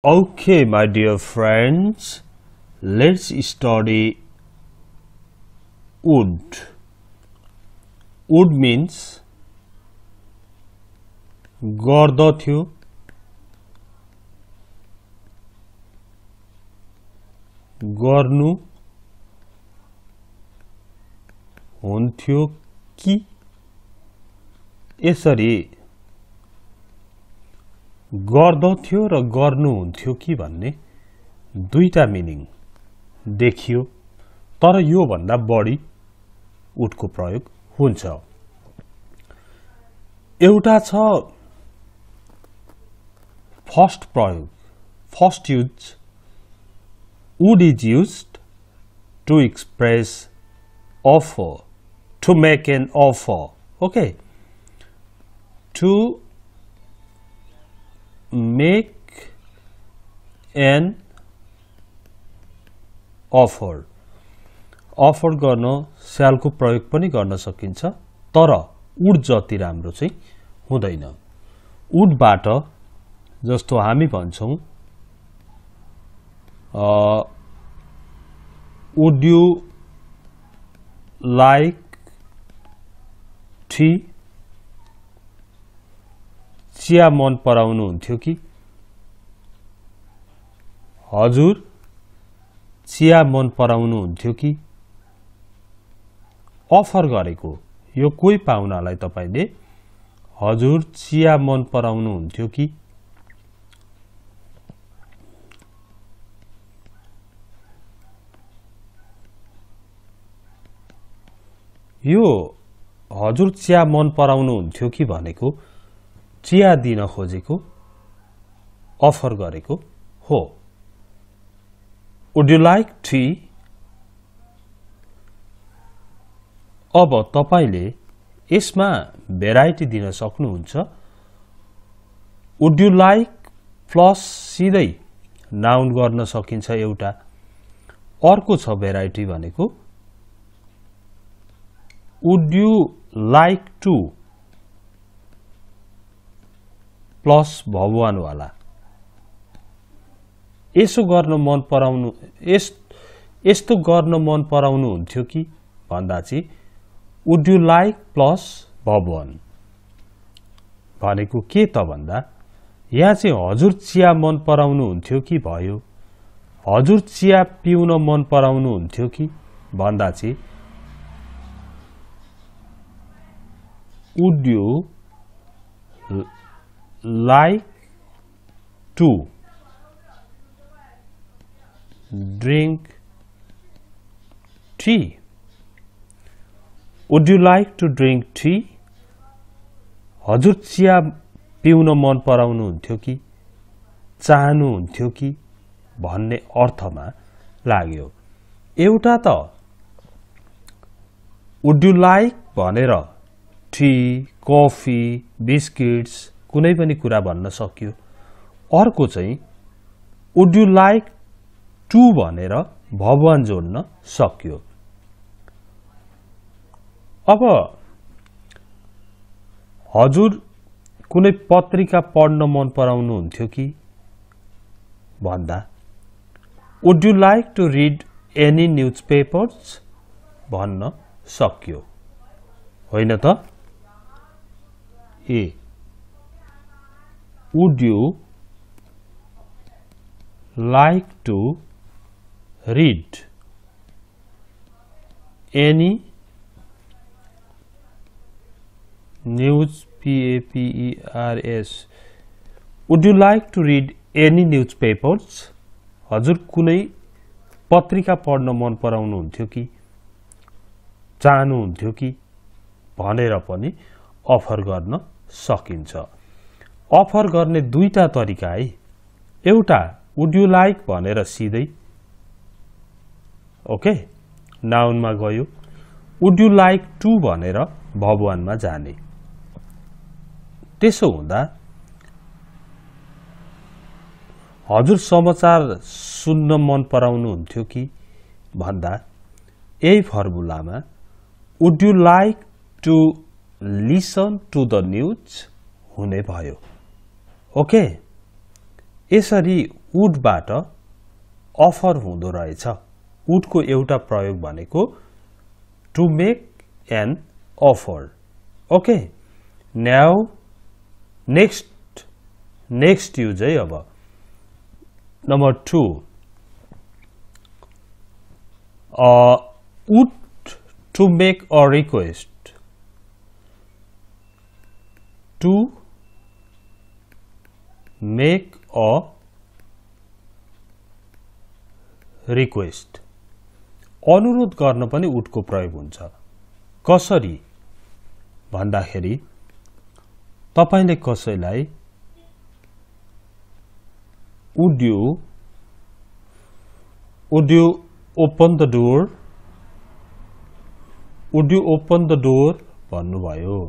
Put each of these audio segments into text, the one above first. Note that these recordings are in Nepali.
Okay, my dear friends, let's study would. Would means गर्दथ्यो, गर्नु हुन्थ्यो कि, यसरी गर्दथ्यो र गर्नुहुन्थ्यो कि भन्ने दुईटा मिनिङ देखियो, तर यो भन्दा बढी वुडको प्रयोग हुन्छ। एउटा छ फर्स्ट प्रयोग, first use. Would is used to express offer, to make an offer, okay, to make an offer, offer गर्न shall को प्रयोग पनि गर्न सकिन्छ, तर would जति राम्रो चाहिँ हुँदैन। would बाट जस्तो हामी भन्छौं would you like tea, चिया मन पराउनु हुन्थ्यो कि, हजुर चिया मन पराउनु हुन्थ्यो कि। अफर गरेको यो कोही पाहुनालाई तपाईले हजुर चिया मन पराउनु हुन्थ्यो कि, यो हजुर चिया मन पराउनु हुन्थ्यो कि भनेको चिया दिन खोजेको, अफर गरेको हो। Would you like tea? अब तपाईले यसमा भेराइटी दिन सक्नुहुन्छ। Would you like प्लस सिधै नाउन गर्न सकिन्छ एउटा। अर्को छ भेराइटी भनेको Would you like to plus भगवान वाला। यसो गर्न मन पराउनु यस्तो गर्न मन पराउनु हुन्थ्यो कि भन्दा चाहिँ Would you like प्लस भगवान भनेको के त भन्दा यहाँ चाहिँ हजुर चिया मन पराउनु हुन्थ्यो कि भयो, हजुर चिया पिउन मन पराउनु हुन्थ्यो कि भन्दा चाहिँ Would you like to drink tea? Would you like to drink tea? हजुर चिया पिउन मन पराउनु हुन्थ्यो कि, चाहनु हुन्थ्यो कि भन्ने अर्थमा लाग्यो। एउटा त Would you like भनेर टी, कफी, बिस्किट्स कुनै पनि कुरा भन्न सकियो। अर्को चाहिँ Would you like to भनेर भगवान जोड्न सक्यो। अब हजुर कुनै पत्रिका पढ्न मन पराउनु हुन्थ्यो कि भन्दा Would you like to read any newspapers भन्न सक्यो, होइन त? A. Would you like to read any news papers? Would you like to read any newspapers? हजुर कुनै पत्रिका पढ्न मन पराउनु हुन्थ्यो कि, चाहनु हुन्थ्यो कि भनेर पनि अफर गर्न सकिन्छ। अफर गर्ने दुईटा तरिका है। एउटा Would you like भनेर सिधै ओके नाउनमा गयो। Would you like to भनेर भगवानमा जाने। त्यसो हुँदा हजुर समाचार सुन्न मन पराउनु हुन्थ्यो कि भन्दा यही फर्मुलामा Would you like to listen to the news हुने भयो। ओके यसरी वुडबाट अफर हुँदो रहेछ। वुडको एउटा प्रयोग भनेको to make an offer. Okay, now next use है। अब number 2, would to make a request. To make a request, अनुरोध गर्न पनि वुडको प्रयोग हुन्छ। कसरी भन्दाखेरि तपाईले कसैलाई would you open the door, would you open the door भन्नुभयो।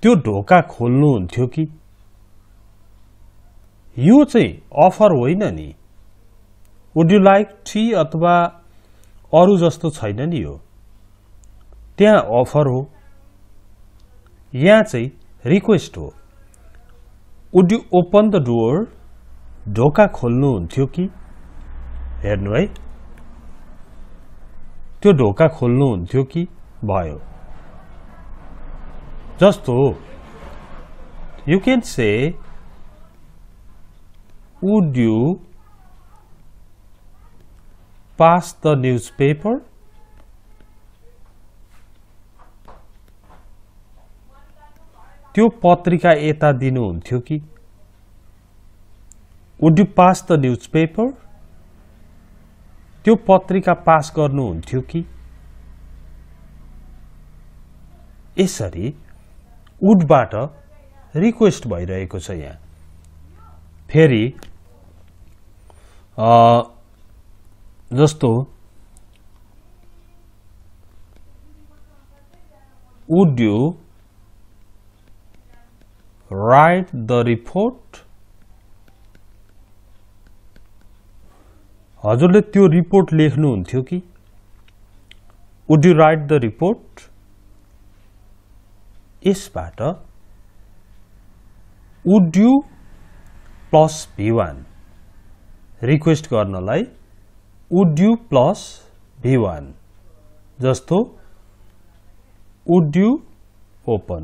त्यो ढोका खोल्नुहुन्थ्यो कि? यो चाहिँ अफर होइन नि। वुड यु लाइक टी अथवा अरू जस्तो छैन नि। यो त्यहाँ अफर हो, यहाँ चाहिँ रिक्वेस्ट हो। Would you open the door, ढोका खोल्नुहुन्थ्यो कि? हेर्नु है, त्यो ढोका खोल्नुहुन्थ्यो कि भयो। जस्तो you can say would you pass the newspaper? त्यो पत्रिका यता दिनुहुन्थ्यो कि? Would you pass the newspaper? त्यो पत्रिका पास गर्नुहुन्थ्यो कि? यसरी वुडबाट रिक्वेस्ट भइरहेको छ यहाँ। फेरि जस्तो would you write the report? हजुरले त्यो रिपोर्ट लेख्नुहुन्थ्यो कि? Would you write the report? यसबाट would you plus V1 request गर्नलाई would you plus V1 जस्तो would you open,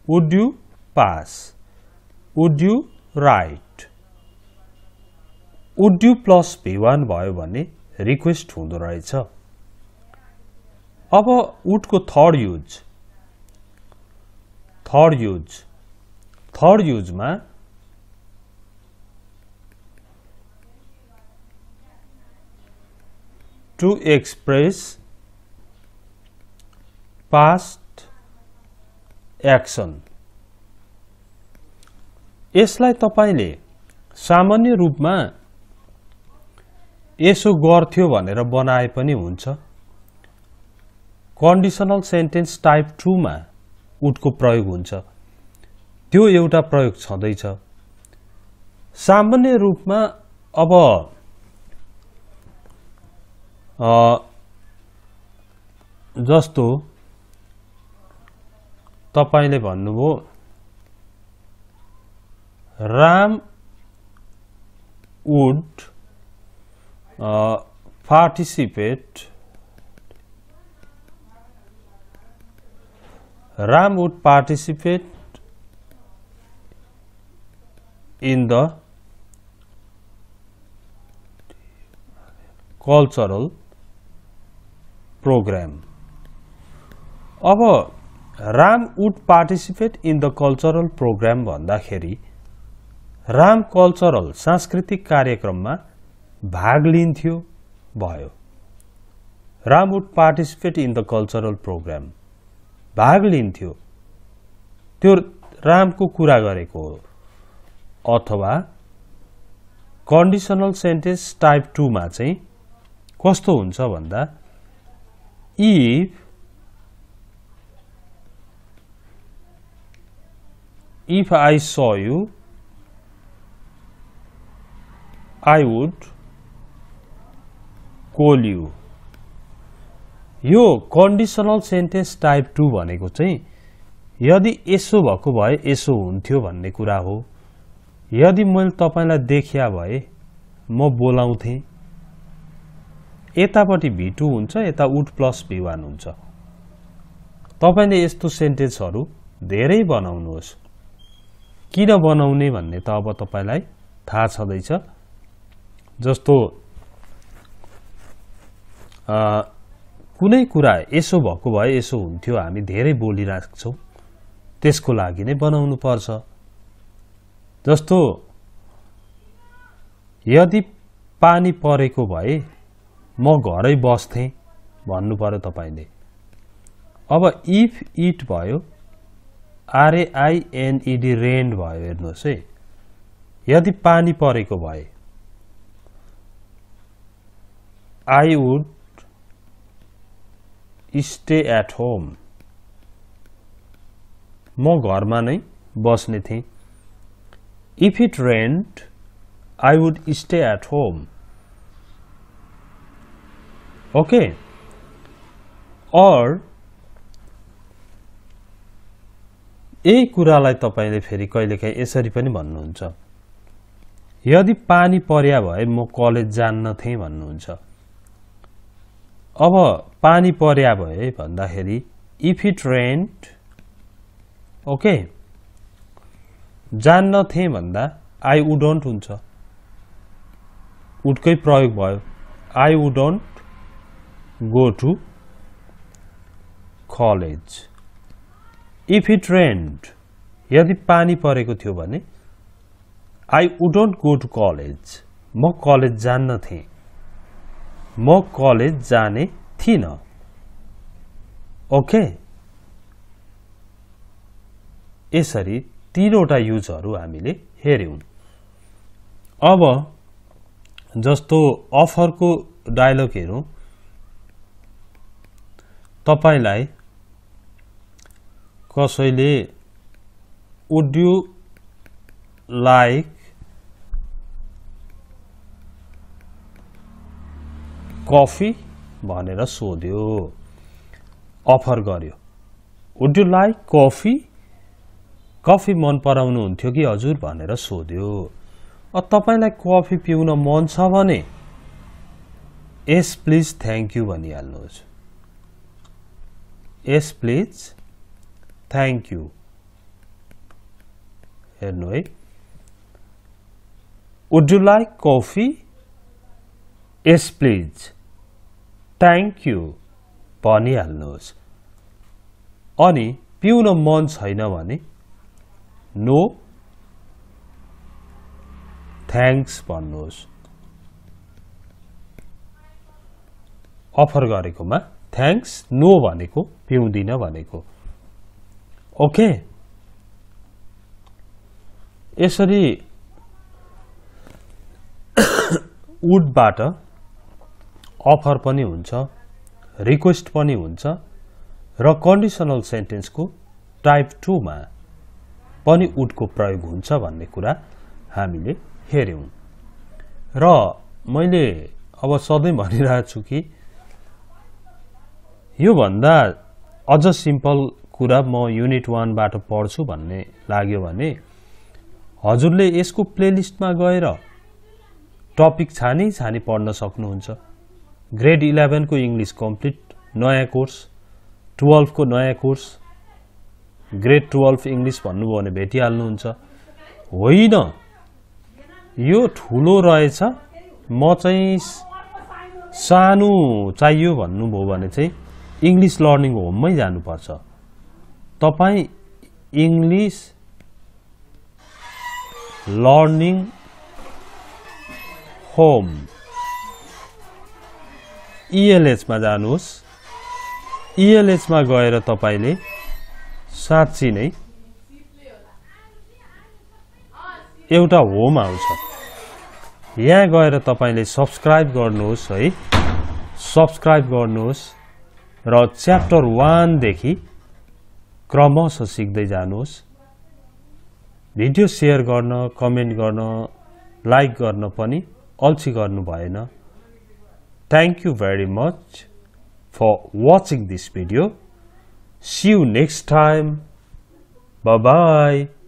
would you pass, would you write, would you plus V1 भयो भने रिक्वेस्ट हुँदो रहेछ। अब would को थर्ड युज मा to express past action। यसलाई तपाईले सामान्य रूपमा यसो गर्थ्यो भनेर बनाए पनि हुन्छ। कन्डिसनल सेन्टेन्स टाइप 2 मा would को प्रयोग हुन्छ, त्यो एउटा प्रयोग छँदैछ। सामान्य रूपमा अब जस्तो तपाईले भन्नुभयो Ram would participate in the cultural program। अब Ram would participate in the cultural program भन्दाखेरि राम कल्चरल सांस्कृतिक कार्यक्रममा भाग लिन्थ्यो भयो। Ram would participate in the cultural program, भाग लिन्थ्यो, त्यो रामको कुरा गरेको हो। अथवा कन्डिसनल सेन्टेन्स टाइप 2 मा चाहिँ कस्तो हुन्छ भन्दा if I saw you I would call you। यो कन्डिसनल सेन्टेन्स टाइप 2 भनेको चाहिँ यदि यसो भएको भए यसो हुन्थ्यो भन्ने कुरा हो। यदि मैले तपाईलाई देखिया भए म बोलाउँथे यतापट्टि V2 हुन्छ यता would plus V1 हुन्छ तपाईले यस्तो सेन्टेन्सहरु धेरै बनाउनुहोस् किन बनाउने भन्ने त अब तपाईलाई थाहा छदैछ जस्तो कुनै कुरा यसो भएको भए यसो हुन्थ्यो हामी धेरै बोलिराख्छौं त्यसको लागि नै बनाउनु पर्छ जस्तो यदि पानी परेको भए म घरै बस्थे भन्नु पर्यो तपाईले अब इफ इट भयो RAINED रेन्ड भयो हेर्नुहोस् है यदि पानी परेको भए I would stay at home म घरमा नै बस्ने थिए If it rained I would stay at home okay or यही कुरालाई तपाईले फेरि कहिलेकाहीँ यसरी पनि भन्नुहुन्छ यदि पानी पर्या भए म कलेज जान्न थिए भन्नुहुन्छ अब पानी पर्या भए भन्दाखेरि if it rained ओके जान्न थिए भन्दा I wouldn't हुन्छ would कै प्रयोग भयो I wouldn't go to college if it rained यदि पानी परेको थियो भने I wouldn't go to college म कलेज जान्न थिए म कलेज जाने थिइन ओके यसरी तीनवटा युजहरु हामीले हेर्यौं अब जस्तो अफरको डायलग हेरौं तपाईलाई कसैले would you like coffee भनेर सोध्यो अफर गर्यो would you like coffee coffee मन पराउनु हुन्थ्यो कि हजुर भनेर सोध्यो तपाईलाई कफी पिउन मन छ भने yes please thank you भनिहाल्नुहोस् yes please thank you हेर्नु है would you like coffee yes please thank you भनिहाल्नुहोस् अनि पिउन मन छैन भने no thanks भन्नुहोस् अफर गरेकोमा thanks no भनेको पिउँदिन भनेको ओके यसरी would बाट अफर पनि हुन्छ रिक्वेस्ट पनि हुन्छ र कन्डिसनल सेन्टेन्स को टाइप 2 मा पनि would को प्रयोग हुन्छ भन्ने कुरा हामीले हेर्यौं र मैले अब सधैं भनिरहेको छु कि यो भन्दा अझ सिम्पल कुरा म युनिट 1 बाट पढ्छु भन्ने लाग्यो भने हजुरले यसको प्लेलिस्टमा गएर टपिक छानी छानी पढ्न सक्नुहुन्छ ग्रेड 11 को इंग्लिश कम्प्लिट नयाँ कोर्स 12 को नयाँ कोर्स ग्रेड 12 इंग्लिश भन्नुभयो भने भेटिहाल्नुहुन्छ होइन यो ठूलो रहेछ म चाहिँ सानो चाहियो भन्नुभयो भने चाहिँ इंग्लिश लर्निङ होममै जानुपर्छ तपाई इंग्लिश लर्निङ होम ELH मा जानुहोस् ELH मा गएर तपाईले साच्चै नै एउटा होम आउँछ यहाँ गएर तपाईले सब्स्क्राइब गर्नुहोस् है सब्स्क्राइब गर्नुहोस् र च्याप्टर 1 देखि क्रमशः सिक्दै जानुहोस् भिडियो शेयर गर्न कमेन्ट गर्न लाइक गर्न पनि अल्छी गर्नु भएन Thank you very much for watching this video. See you next time. Bye bye.